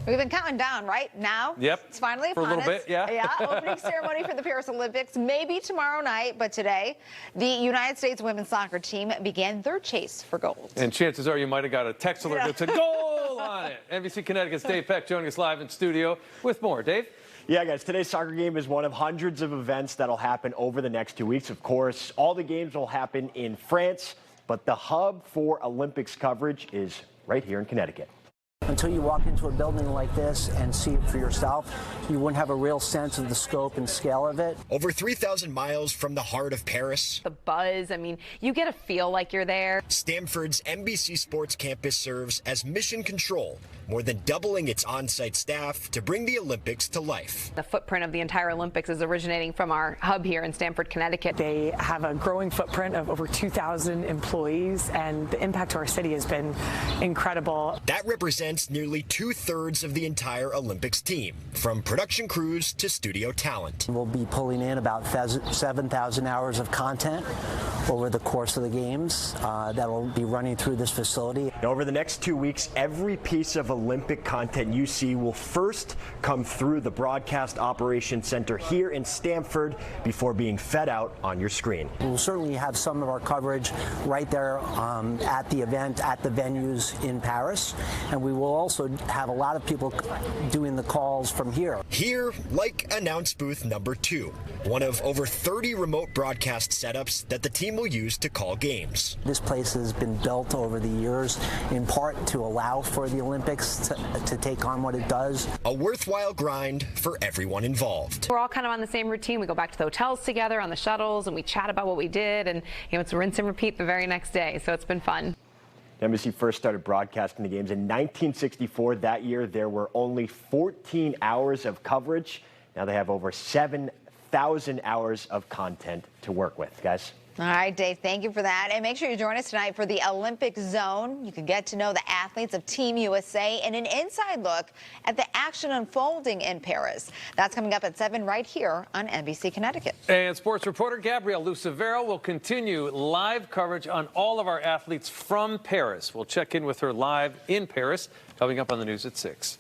We've been counting down, right? Now? Yep. It's finally for a little bit, yeah. Yeah, opening ceremony for the Paris Olympics, maybe tomorrow night, but today, the United States women's soccer team began their chase for gold. And chances are you might have got a text alert that said goal on it. NBC Connecticut's Dave Peck joining us live in studio with more. Dave? Yeah, guys, today's soccer game is one of hundreds of events that'll happen over the next 2 weeks. Of course, all the games will happen in France, but the hub for Olympics coverage is right here in Connecticut. Until you walk into a building like this and see it for yourself, you wouldn't have a real sense of the scope and scale of it. Over 3,000 miles from the heart of Paris. The buzz, I mean, you get to feel like you're there. Stamford's NBC Sports campus serves as mission control, more than doubling its on-site staff to bring the Olympics to life. The footprint of the entire Olympics is originating from our hub here in Stamford, Connecticut. They have a growing footprint of over 2,000 employees, and the impact to our city has been incredible. That represents nearly 2/3 of the entire Olympics team, from production crews to studio talent. We'll be pulling in about 7,000 hours of content over the course of the games that will be running through this facility. Over the next 2 weeks, every piece of Olympic content you see will first come through the Broadcast Operations Center here in Stamford before being fed out on your screen. We'll certainly have some of our coverage right there at the event, at the venues in Paris, and we will also have a lot of people doing the calls from here. Here, like announce booth number 2, one of over 30 remote broadcast setups that the team will use to call games. This place has been built over the years in part to allow for the Olympics to take on what it does. A worthwhile grind for everyone involved. We're all kind of on the same routine. We go back to the hotels together on the shuttles and we chat about what we did, and it's rinse and repeat the very next day. So it's been fun. NBC first started broadcasting the games in 1964. That year, there were only 14 hours of coverage. Now they have over 7,000 hours of content to work with, guys. All right, Dave, thank you for that. And make sure you join us tonight for the Olympic Zone. You can get to know the athletes of Team USA and an inside look at the action unfolding in Paris. That's coming up at 7 right here on NBC Connecticut. And sports reporter Gabrielle Lucevero will continue live coverage on all of our athletes from Paris. We'll check in with her live in Paris, coming up on the news at 6.